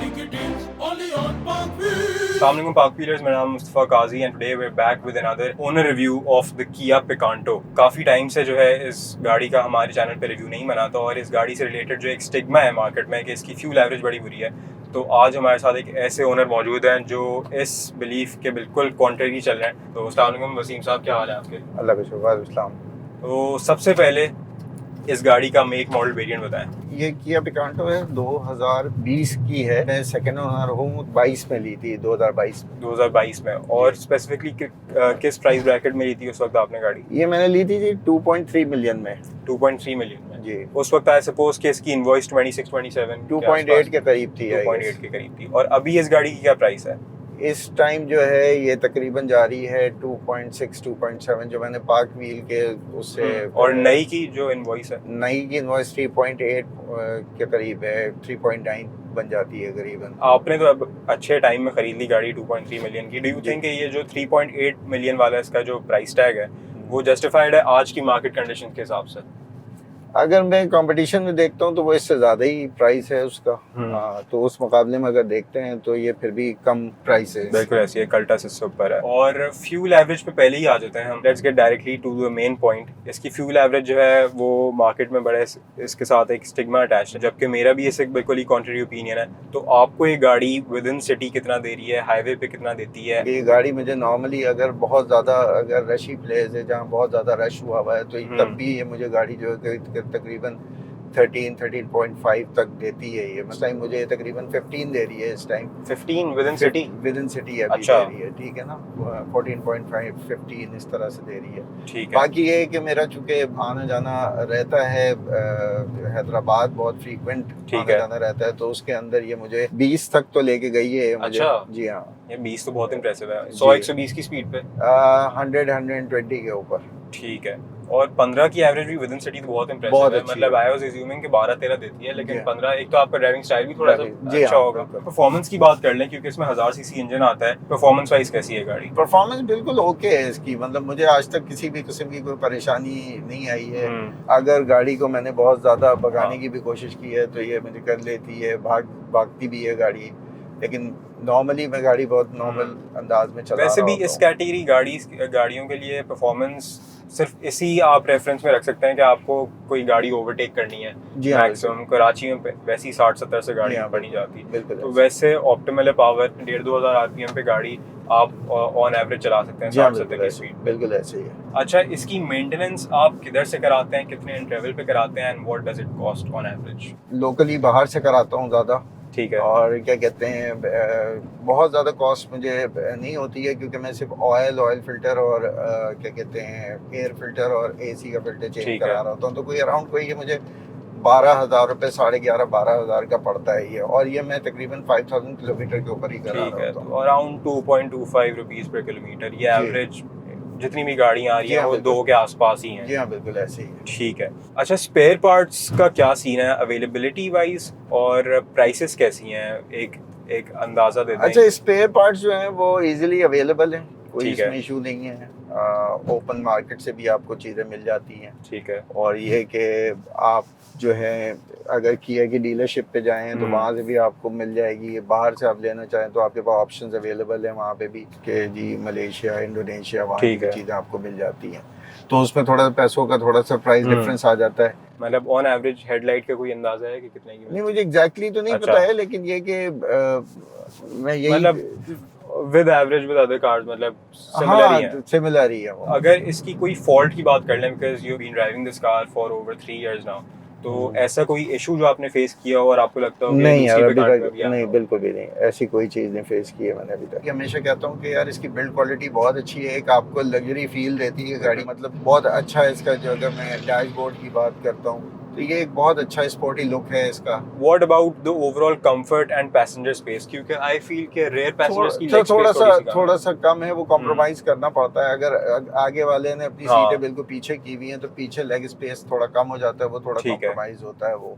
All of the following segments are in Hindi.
Assalamu alaikum Park Wheelers, मेरा नाम मुस्तफ़ा काजी and today we're back with another owner review of the Kia Picanto. काफ़ी टाइम से जो है इस गाड़ी का हमारे चैनल पे रिव्यू नहीं बना था और इस गाड़ी से रिलेटेड जो एक स्टिग्मा है मार्केट में कि इसकी फ्यूल एवरेज बड़ी बुरी है, तो आज हमारे साथ एक ऐसे ओनर मौजूद हैं जो इस बिलीफ के बिल्कुल कॉन्ट्रेरी चल रहे हैं. तो अस्सलाम वालेकुम वसीम साहब, क्या हाल है आपके? अल्लाह का शुक्र, अस्सलाम। तो सबसे पहले इस गाड़ी का मेक मॉडल वेरिएंट बताएं. ये किया पिकांटो है, 2020 की है। मैं सेकंड ओनर हूँ, 22 में ली थी, 2022 में. और स्पेसिफिकली किस प्राइस ब्रैकेट में ली थी उस वक्त आपने गाड़ी? ये मैंने ली थी 2.3 मिलियन में। 2.3 मिलियन में जी। उस वक्त आई सपोज कि इसकी इनवॉइस 26-27 2.8 के करीब थी। 2.8 के करीब थी. और अभी इस गाड़ी की क्या प्राइस है? इस टाइम जो है ये तकरीबन जा रही है 2.6 2.7 जो मैंने पार्क व्हील के उससे। और नई की जो इनवॉइस है, नई की इनवॉइस 3.8 के करीब है, 3.9 बन जाती है करीबन। आपने तो अब अच्छे टाइम में खरीद ली गाड़ी 2.3 मिलियन की. डू यू थिंक ये जो 3.8 मिलियन वाला इसका जो प्राइस टैग है वो जस्टिफाइड है आज की मार्केट कंडीशन के हिसाब से? अगर मैं कंपटीशन में देखता हूँ तो वो इससे ज़्यादा ही प्राइस है उसका। तो उस मुकाबले में अगर देखते हैं तो ये फिर भी कम प्राइस है। बिल्कुल ऐसी है, कल्टस इससे ऊपर है. और फ्यूल एवरेज पे पहले ही आ जाते हैं हम. Let's get directly to the main point. इसकी फ्यूल एवरेज जो है वो मार्केट में बड़े इसके साथ एक स्टिग्मा अटैच है, जबकि मेरा भी इससे बिल्कुल ही कॉन्ट्ररी ओपिनियन है. तो आपको ये गाड़ी विद इन सिटी कितना दे रही है, हाईवे पे कितना देती है? ये गाड़ी मुझे नॉर्मली अगर बहुत ज़्यादा अगर रशी प्लेस है जहाँ बहुत ज़्यादा रश हुआ हुआ है तो तब भी ये मुझे गाड़ी जो है तकरीबन 13.5 तक देती है. ये इस टाइम मुझे तकरीबन 15 दे रही है इस time. 15 with in city? With in city अभी अच्छा. दे रही है, ठीक है ना. 14.5 15 इस तरह से दे रही है. ठीक है. बाकी ये है कि मेरा चूंकि आना जाना रहता है हैदराबाद बहुत फ्रीक्वेंट आना जाना रहता है, तो उसके अंदर ये मुझे 20 तक तो लेके गई है मुझे. अच्छा. जी हाँ, ये 20 तो बहुत इंप्रेसिव है. 100-120 की स्पीड पे 100-120 के ऊपर. ठीक है. और 15 की एवरेज भी विद इन सिटी तो बहुत इंप्रेसिव है. मतलब आई वाज अज्यूमिंग कि 12-13 देती है, लेकिन 15 एक तो आपका ड्राइविंग स्टाइल भी थोड़ा सा अच्छा होगा. परफॉर्मेंस की बात कर लें क्योंकि इसमें 1000 सीसी इंजन आता है. परफॉर्मेंस वाइज कैसी है गाड़ी? परफॉर्मेंस बिल्कुल ओके है इसकी. मतलब मुझे आज तक किसी भी किस्म की कोई परेशानी नहीं आई है. अगर गाड़ी को मैंने बहुत ज्यादा भगाने की भी कोशिश की है तो ये मुझे कर लेती है, भागती भी है गाड़ी. लेकिन नॉर्मली मैं गाड़ी बहुत नॉर्मल अंदाज में चला रहा हूं. वैसे भी इस कैटेगरी गाड़ियों के लिए परफॉर्मेंस सिर्फ इसी आप रेफरेंस में रख सकते हैं कि आपको कोई गाड़ी ओवरटेक करनी है. जी हाँ, मैक्सिमम कराची में वैसी 60-70 से गाड़ियाँ बनी जाती है. बिल्कुल. तो वैसे ऑप्टिमल पावर 1,500-2,000 आरपीएम पे गाड़ी आप ऑन एवरेज चला सकते हैं 60-70 की स्पीड. बिल्कुल ऐसे ही है. अच्छा, इसकी मेंटेनेंस आप किधर से कराते हैं, कितने इंटरवल पे कराते हैं, and what does it cost on average? Locally बाहर से कराता हूँ ज़्यादा. ठीक है. और क्या कहते हैं, बहुत ज़्यादा कॉस्ट मुझे नहीं होती है क्योंकि मैं सिर्फ ऑयल फिल्टर और क्या कहते हैं एयर फिल्टर और एसी का फिल्टर चेंज करा रहा होता हूँ. तो कोई अराउंड कोई ये मुझे 12,000 रुपये, 11,500-12,000 का पड़ता है ये. और ये मैं तकरीबन 5,000 किलोमीटर के ऊपर ही करा रहा होता हूँ. तो अराउंड 2.25 रुपीज़ पर किलोमीटर ये एवरेज जितनी भी गाड़ियाँ आ रही हैं वो 2 के आसपास ही हैं. जी हाँ, बिल्कुल ऐसे ही है. ठीक है. अच्छा, स्पेयर पार्ट्स का क्या सीन है अवेलेबिलिटी वाइज और प्राइसेस कैसी हैं? एक अंदाज़ा दे दें. अच्छा, स्पेयर पार्ट्स जो हैं वो इजीली अवेलेबल हैं, कोई इसमें इशू नहीं है. ओपन मार्केट से भी आपको चीज़ें मिल जाती हैं. ठीक है. और ये कि आप जो है अगर किया की डीलरशिप पे जाएं तो वहाँ से भी आपको मिल जाएगी. बाहर से आप लेना चाहें तो आपके पास ऑप्शंस अवेलेबल हैं वहाँ पे भी कि जी मलेशिया, इंडोनेशिया, वहाँ की चीज़ें आपको मिल जाती हैं. तो उसमें थोड़ा पैसों का थोड़ा सा प्राइस डिफरेंस आ जाता है. मतलब ऑन एवरेज हेडलाइट का कोई अंदाजा है कि कितने की? नहीं, मुझे एग्जैक्टली तो नहीं पता है, लेकिन ये कि मैं यही मतलब with average with other cars मतलब सिमिलर ही है वो. अगर इसकी कोई फॉल्ट की बात कर लें, because you been driving this car for over 3 years now, तो ऐसा कोई इशू जो आपने फेस किया हो और आपको लगता हो कि नहीं यार, अभी तक नहीं, बिल्कुल भी नहीं. ऐसी कोई चीज़ नहीं फेस की है मैंने अभी तक. हमेशा कहता हूँ कि यार इसकी बिल्ड क्वालिटी बहुत अच्छी है. एक आपको लग्जरी फील देती है गाड़ी. मतलब बहुत अच्छा है इसका. जो अगर मैं डैशबोर्ड की बात करता हूँ तो ये एक बहुत अच्छा स्पोर्टी लुक है इसका. What about the overall comfort and passenger space? क्योंकि I feel कि रेयर पैसेंजर्स की थोड़ा सा कम है. वो कॉम्प्रोमाइज करना पड़ता है. अगर आगे वाले ने अपनी सीटें बिल्कुल पीछे की हुई हैं तो पीछे लेग स्पेस थोड़ा कम हो जाता है, वो थोड़ा कॉम्प्रोमाइज होता है वो.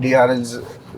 DRLs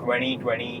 2020